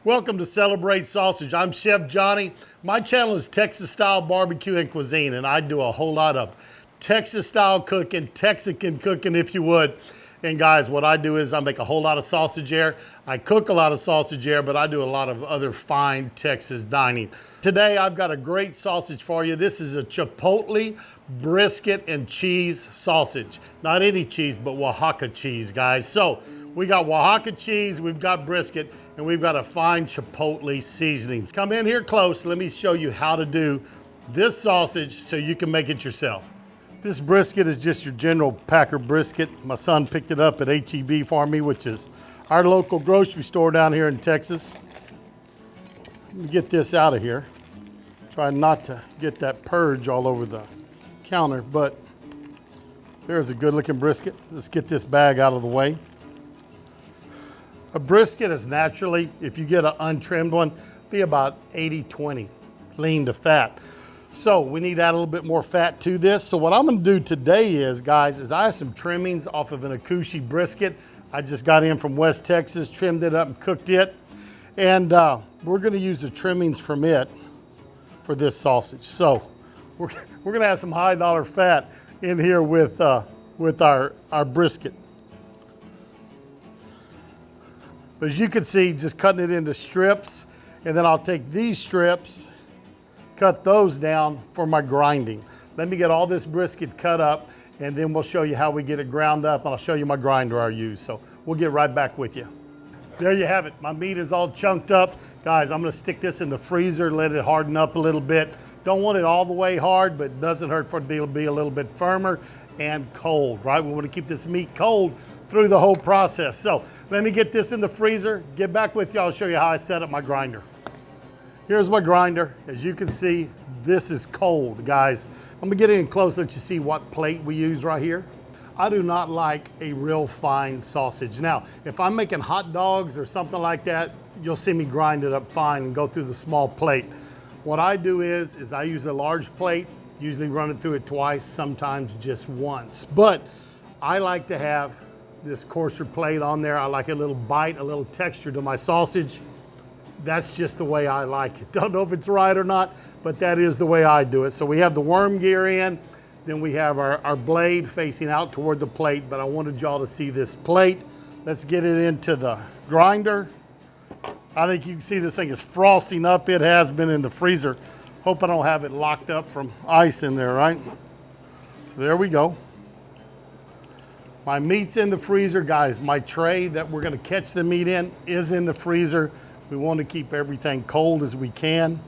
Welcome to Celebrate Sausage. I'm Chef Johnny. My channel is Texas Style Barbecue and Cuisine, and I do a whole lot of Texas style cooking, Texican cooking if you would. And guys, what I do is I make a whole lot of sausage air. I cook a lot of sausage air, but I do a lot of other fine Texas dining. Today I've got a great sausage for you. This is a Chipotle brisket and cheese sausage. Not any cheese, but Oaxaca cheese, guys. So we got Oaxaca cheese, we've got brisket, and we've got a fine Chipotle seasonings. Come in here close, let me show you how to do this sausage so you can make it yourself. This brisket is just your general packer brisket. My son picked it up at HEB for me, which is our local grocery store down here in Texas. Let me get this out of here. Try not to get that purge all over the counter, but there's a good looking brisket. Let's get this bag out of the way. A brisket is naturally, if you get an untrimmed one, be about 80-20, lean to fat. So we need to add a little bit more fat to this. So what I'm gonna do today is, guys, is I have some trimmings off of an Akushi brisket. I just got in from West Texas, trimmed it up and cooked it. And we're gonna use the trimmings from it for this sausage. So we're gonna have some high dollar fat in here with our brisket. But as you can see, just cutting it into strips, and then I'll take these strips, cut those down for my grinding. Let me get all this brisket cut up, and then we'll show you how we get it ground up, and I'll show you my grinder I use. So we'll get right back with you. There you have it. My meat is all chunked up. Guys, I'm gonna stick this in the freezer, let it harden up a little bit. Don't want it all the way hard, but it doesn't hurt for it to be a little bit firmer and cold, right? We want to keep this meat cold through the whole process. So let me get this in the freezer, get back with you. I'll show you how I set up my grinder. Here's my grinder. As you can see, this is cold, guys. I'm gonna get in close, let you see what plate we use right here. I do not like a real fine sausage. Now, if I'm making hot dogs or something like that, you'll see me grind it up fine and go through the small plate. What I do is I use the large plate, usually run it through it twice, sometimes just once. But I like to have this coarser plate on there. I like a little bite, a little texture to my sausage. That's just the way I like it. Don't know if it's right or not, but that is the way I do it. So we have the worm gear in, then we have our blade facing out toward the plate, but I wanted y'all to see this plate. Let's get it into the grinder. I think you can see this thing is frosting up. It has been in the freezer. Hope I don't have it locked up from ice in there, right? So there we go. My meat's in the freezer, guys. My tray that we're gonna catch the meat in is in the freezer. We want to keep everything cold as we can.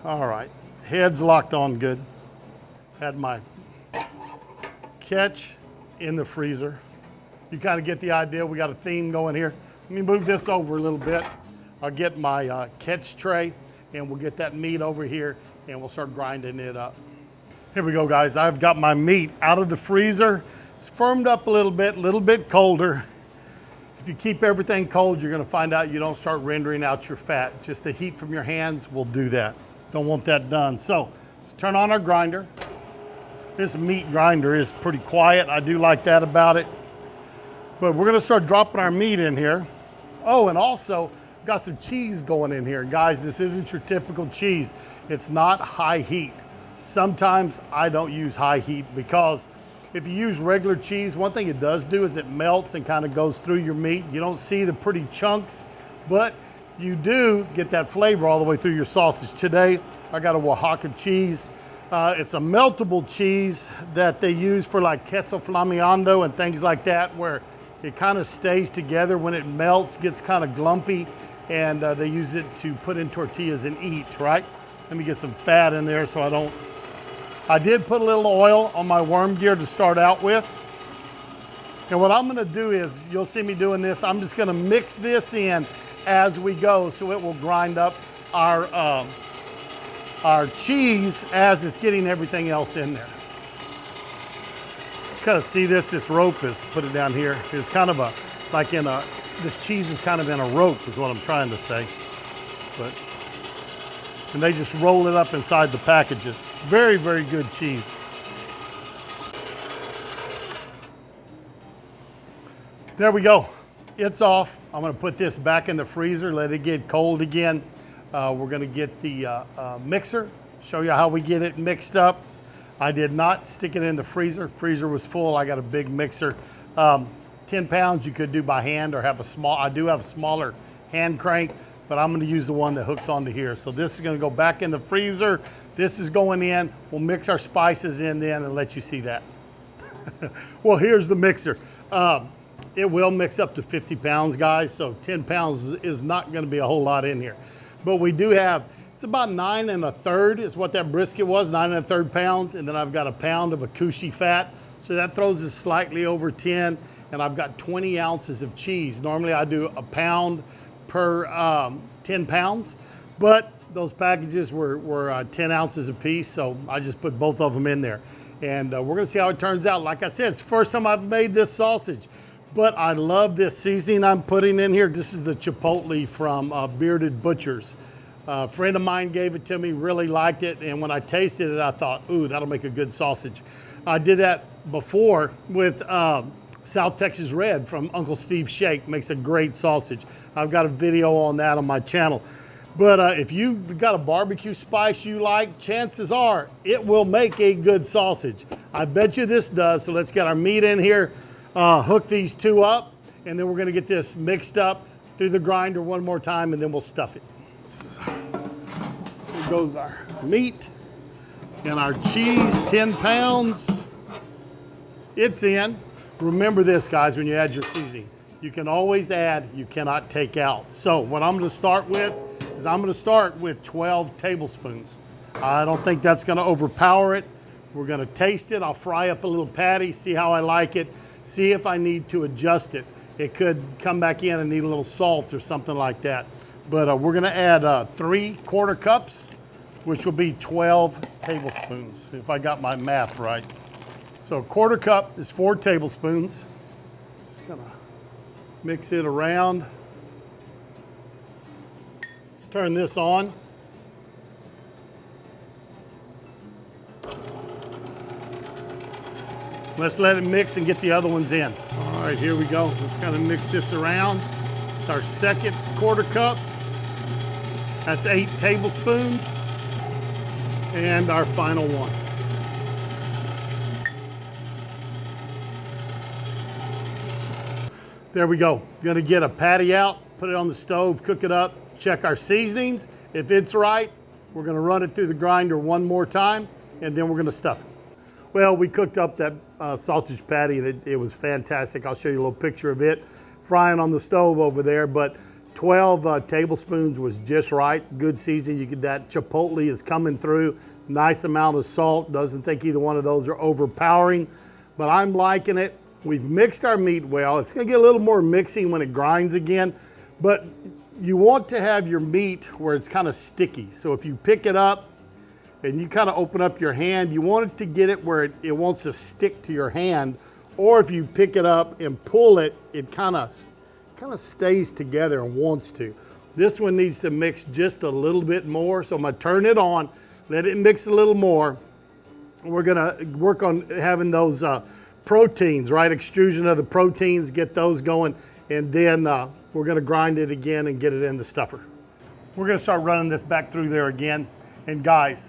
All right, head's locked on good. Had my catch in the freezer. You kind of get the idea, we got a theme going here. Let me move this over a little bit. I'll get my catch tray and we'll get that meat over here and we'll start grinding it up. Here we go, guys. I've got my meat out of the freezer. It's firmed up a little bit colder. If you keep everything cold, you're gonna find out you don't start rendering out your fat. Just the heat from your hands will do that. Don't want that done. So let's turn on our grinder. This meat grinder is pretty quiet. I do like that about it. But we're gonna start dropping our meat in here. Oh, and also got some cheese going in here. Guys, this isn't your typical cheese. It's not high heat. Sometimes I don't use high heat because if you use regular cheese, one thing it does do is it melts and kind of goes through your meat. You don't see the pretty chunks, but you do get that flavor all the way through your sausage. Today, I got a Oaxaca cheese. It's a meltable cheese that they use for like queso flameando and things like that, where it kind of stays together when it melts, gets kind of glumpy, and they use it to put in tortillas and eat, right? Let me get some fat in there so I did put a little oil on my worm gear to start out with. And what I'm gonna do is, you'll see me doing this, I'm just gonna mix this in as we go so it will grind up our cheese as it's getting everything else in there. Kind of see this rope is, put it down here, is kind of this cheese is kind of in a rope is what I'm trying to say. And they just roll it up inside the packages. Very, very good cheese. There we go. it's off. I'm gonna put this back in the freezer, let it get cold again. We're gonna get the mixer, show you how we get it mixed up. I did not stick it in the freezer. Freezer was full. I got a big mixer. 10 pounds you could do by hand or have a small, I do have a smaller hand crank, but I'm gonna use the one that hooks onto here. So this is gonna go back in the freezer. This is going in. We'll mix our spices in then and let you see that. Well, here's the mixer. It will mix up to 50 pounds, guys, so 10 pounds is not gonna be a whole lot in here. But we do have, it's about 9 1/3 is what that brisket was, 9 1/3 pounds, and then I've got a pound of Akushi fat, so that throws us slightly over 10, and I've got 20 ounces of cheese. Normally I do a pound per 10 pounds, but those packages were 10 ounces a piece, so I just put both of them in there. And we're gonna see how it turns out. Like I said, it's the first time I've made this sausage, but I love this seasoning I'm putting in here. This is the Chipotle from Bearded Butchers. A friend of mine gave it to me, really liked it, and when I tasted it, I thought, ooh, that'll make a good sausage. I did that before with South Texas Red from Uncle Steve's Shake, makes a great sausage. I've got a video on that on my channel. But if you've got a barbecue spice you like, chances are it will make a good sausage. I bet you this does. So let's get our meat in here, hook these two up, and then we're gonna get this mixed up through the grinder one more time, and then we'll stuff it. Here goes our meat and our cheese, 10 pounds. It's in. Remember this, guys, when you add your seasoning. You can always add, you cannot take out. So what I'm gonna start with is I'm gonna start with 12 tablespoons. I don't think that's gonna overpower it. We're gonna taste it. I'll fry up a little patty, see how I like it, see if I need to adjust it. It could come back in and need a little salt or something like that. But we're gonna add 3 quarter cups, which will be 12 tablespoons, if I got my math right. So a quarter cup is 4 tablespoons. Just gonna mix it around. Let's turn this on. Let's let it mix and get the other ones in. All right, here we go. Let's kind of mix this around. It's our second quarter cup. That's 8 tablespoons. And our final one. There we go. Gonna get a patty out, put it on the stove, cook it up, check our seasonings. If it's right, we're gonna run it through the grinder one more time, and then we're gonna stuff it. Well, we cooked up that sausage patty, and it was fantastic. I'll show you a little picture of it frying on the stove over there, but 12 tablespoons was just right. Good seasoning. You get that Chipotle is coming through. Nice amount of salt. Doesn't think either one of those are overpowering, but I'm liking it. We've mixed our meat well. It's gonna get a little more mixing when it grinds again, but you want to have your meat where it's kind of sticky. So if you pick it up and you kind of open up your hand, you want it to get it where it wants to stick to your hand, or if you pick it up and pull it, it kind of stays together and wants to. This one needs to mix just a little bit more, so I'm gonna turn it on, let it mix a little more. We're gonna work on having those proteins, right? Extrusion of the proteins, get those going, and then we're gonna grind it again and get it in the stuffer. We're gonna start running this back through there again. And guys,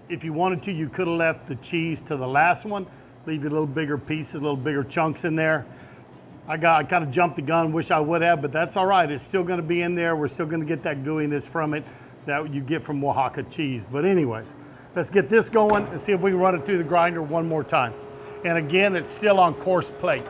if you wanted to, you could have left the cheese to the last one, leave you a little bigger pieces, a little bigger chunks in there. I kind of jumped the gun, wish I would have, but that's all right. It's still gonna be in there. We're still gonna get that gooiness from it that you get from Oaxaca cheese. But anyways, let's get this going and see if we can run it through the grinder one more time. And again, it's still on coarse plate.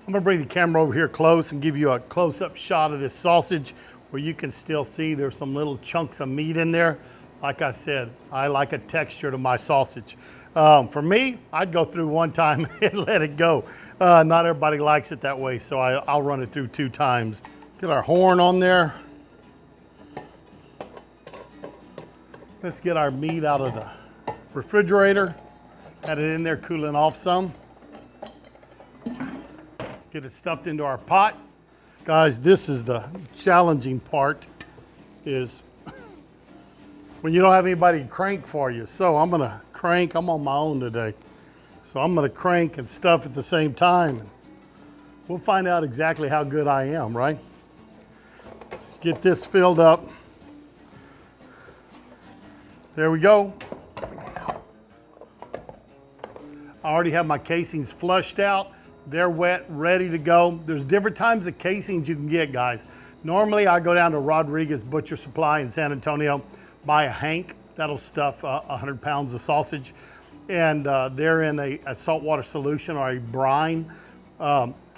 I'm gonna bring the camera over here close and give you a close-up shot of this sausage where you can still see there's some little chunks of meat in there. Like I said, I like a texture to my sausage. For me, I'd go through one time and let it go. Not everybody likes it that way, so I'll run it through 2 times. Get our horn on there. Let's get our meat out of the refrigerator. Had it in there cooling off some. Get it stuffed into our pot. Guys, this is the challenging part. is when you don't have anybody to crank for you. So I'm gonna crank, I'm on my own today. So I'm gonna crank and stuff at the same time. And we'll find out exactly how good I am, right? Get this filled up. There we go. I already have my casings flushed out. They're wet, ready to go. There's different types of casings you can get, guys. Normally, I go down to Rodriguez Butcher Supply in San Antonio, buy a hank. That'll stuff 100 pounds of sausage. And they're in a saltwater solution or a brine.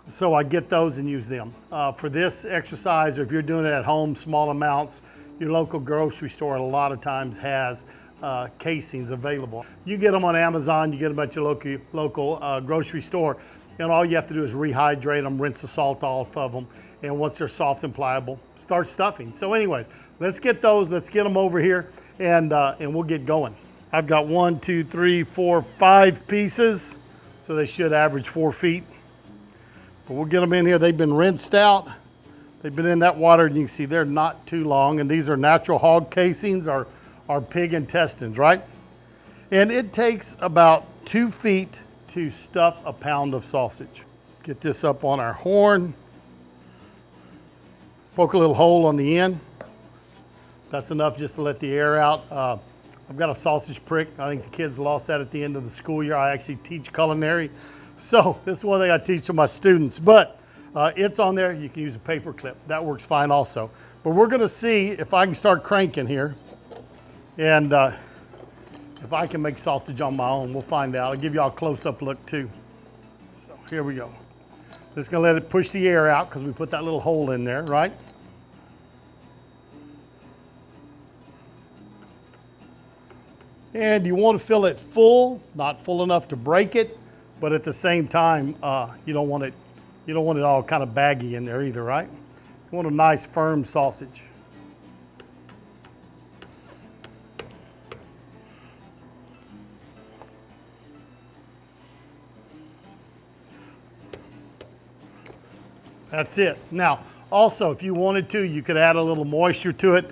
So I get those and use them. For this exercise, or if you're doing it at home, small amounts, your local grocery store a lot of times has casings available. You get them on Amazon, you get them at your local grocery store, and all you have to do is rehydrate them, rinse the salt off of them, and once they're soft and pliable, start stuffing. So anyways, let's get those, let's get them over here, and we'll get going. I've got 1, 2, 3, 4, 5 pieces, so they should average 4 feet. But we'll get them in here. They've been rinsed out. They've been in that water, and you can see they're not too long, and these are natural hog casings, or pig intestines, right? And it takes about 2 feet to stuff a pound of sausage. Get this up on our horn. Poke a little hole on the end. That's enough just to let the air out. I've got a sausage prick. I think the kids lost that at the end of the school year. I actually teach culinary. So this is one thing I teach to my students, but it's on there. You can use a paper clip. That works fine also. But we're gonna see if I can start cranking here. And if I can make sausage on my own, we'll find out. I'll give y'all a close-up look too. So here we go. Just gonna let it push the air out because we put that little hole in there, right? And you want to fill it full, not full enough to break it, but at the same time, you don't want it all kind of baggy in there either, right? You want a nice firm sausage. That's it. Now, also, if you wanted to, you could add a little moisture to it.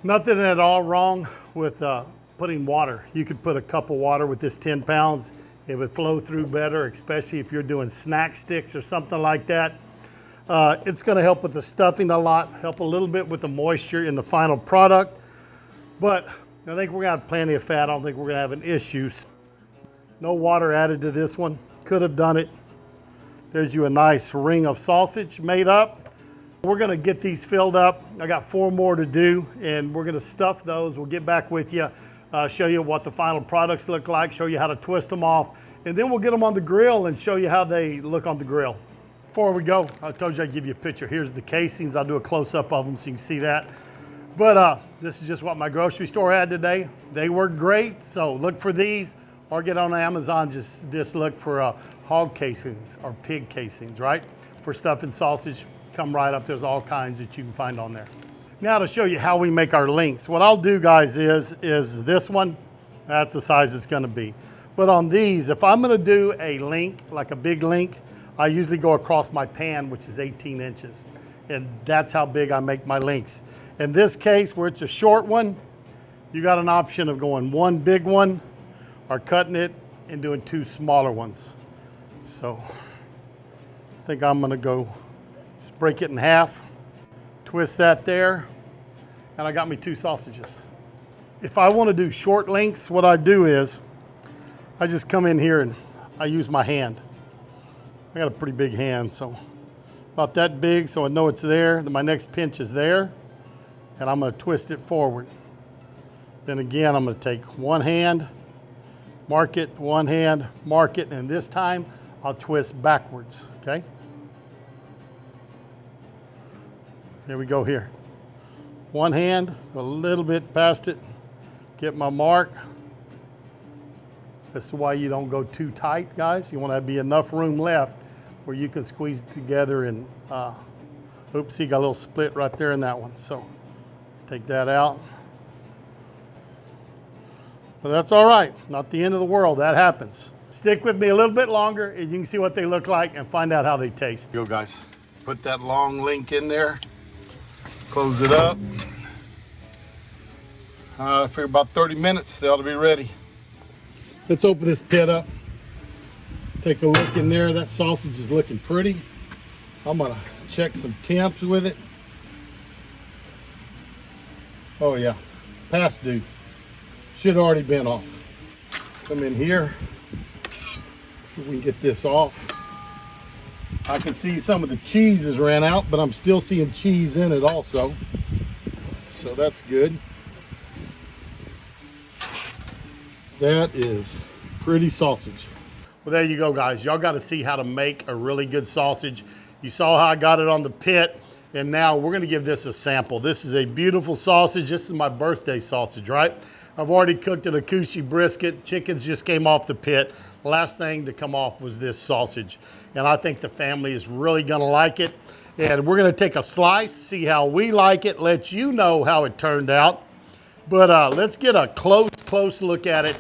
Nothing at all wrong with putting water. You could put a cup of water with this 10 pounds. It would flow through better, especially if you're doing snack sticks or something like that. It's gonna help with the stuffing a lot, help a little bit with the moisture in the final product. But I think we're gonna have plenty of fat. I don't think we're gonna have an issue. No water added to this one. Could have done it. There's you a nice ring of sausage made up. We're gonna get these filled up. I got 4 more to do, and we're gonna stuff those. We'll get back with you, show you what the final products look like, show you how to twist them off, and then we'll get them on the grill and show you how they look on the grill. Before we go, I told you I'd give you a picture. Here's the casings. I'll do a close-up of them so you can see that. But this is just what my grocery store had today. They work great, so look for these, or get on Amazon, just look for hog casings or pig casings, right? For stuffing sausage, come right up. There's all kinds that you can find on there. Now to show you how we make our links. What I'll do, guys, is this one, that's the size it's gonna be. But on these, if I'm gonna do a link, like a big link, I usually go across my pan, which is 18 inches. And that's how big I make my links. In this case, where it's a short one, you got an option of going 1 big one or cutting it and doing 2 smaller ones. So I think I'm gonna go just break it in half, twist that there, and I got me 2 sausages. If I wanna do short links, what I do is I just come in here and I use my hand. I got a pretty big hand, so about that big, so I know it's there. Then my next pinch is there, and I'm gonna twist it forward. Then again, I'm gonna take one hand, mark it, one hand, mark it, and this time I'll twist backwards, okay? Here we go here. One hand, a little bit past it, get my mark. This is why you don't go too tight, guys. You want to be enough room left where you can squeeze it together and, oops, see, got a little split right there in that one. So take that out. But that's all right, not the end of the world, that happens. Stick with me a little bit longer and you can see what they look like and find out how they taste. Go, guys, put that long link in there, close it up, I figure about 30 minutes, they ought to be ready. Let's open this pit up. Take a look in there. That sausage is looking pretty. I'm gonna check some temps with it. Oh yeah, past due. Should have already been off. Come in here, so we can get this off. I can see some of the cheese has ran out, but I'm still seeing cheese in it also. So that's good. That is pretty sausage. Well, there you go, guys. Y'all got to see how to make a really good sausage. You saw how I got it on the pit, and now we're going to give this a sample. This is a beautiful sausage. This is my birthday sausage, right? I've already cooked an Akushi brisket. Chickens just came off the pit. Last thing to come off was this sausage, and I think the family is really going to like it. And we're going to take a slice, see how we like it, let you know how it turned out. But let's get a close look at it,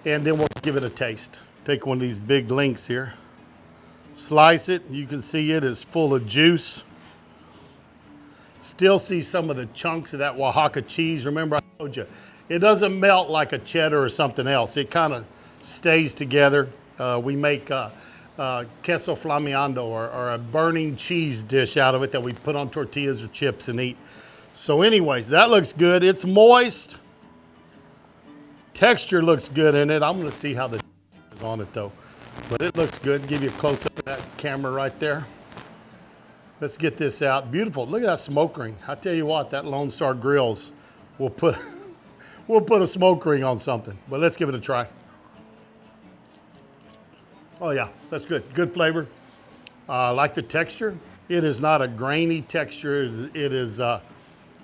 and then we'll give it a taste. Take one of these big links here. Slice it. You can see it is full of juice. Still see some of the chunks of that Oaxaca cheese. Remember I told you, it doesn't melt like a cheddar or something else. It kind of stays together. We make queso flameando, or a burning cheese dish out of it that we put on tortillas or chips and eat. So anyways, that looks good. It's moist. Texture looks good in it. I'm going to see how the is on it though. But it looks good. Give you a close up of that camera right there. Let's get this out. Beautiful. Look at that smoke ring. I tell you what, that Lone Star Grills will put a smoke ring on something. But let's give it a try. Oh yeah, that's good. Good flavor. I like the texture. It is not a grainy texture. It is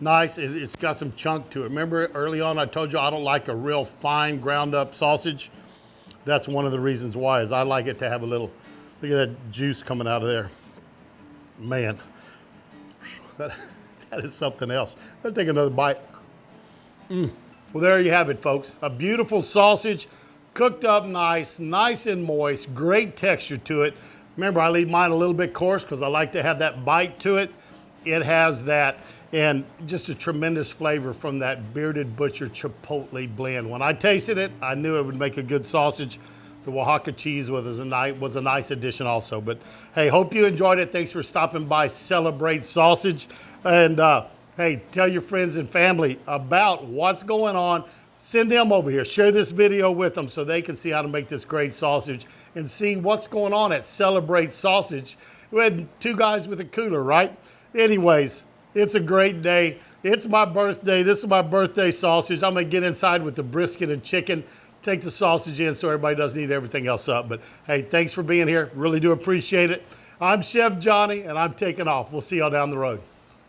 nice. It's got some chunk to it. Remember early on I told you I don't like a real fine ground up sausage. That's one of the reasons why, is I like it to have a little, look at that juice coming out of there. Man, that is something else. Let's take another bite. Well, there you have it, folks. A beautiful sausage, cooked up nice and moist, great texture to it. Remember, I leave mine a little bit coarse because I like to have that bite to it. It has that, and just a tremendous flavor from that Bearded Butcher Chipotle blend. When I tasted it, I knew it would make a good sausage. The Oaxaca cheese was a nice addition also. But hey, hope you enjoyed it. Thanks for stopping by Celebrate Sausage. And hey, tell your friends and family about what's going on. Send them over here. Share this video with them so they can see how to make this great sausage and see what's going on at Celebrate Sausage. We had two guys with a cooler, right? Anyways, it's a great day. It's my birthday. This is my birthday sausage. I'm going to get inside with the brisket and chicken, take the sausage in so everybody doesn't eat everything else up. But hey, thanks for being here. Really do appreciate it. I'm Chef Johnny, and I'm taking off. We'll see y'all down the road.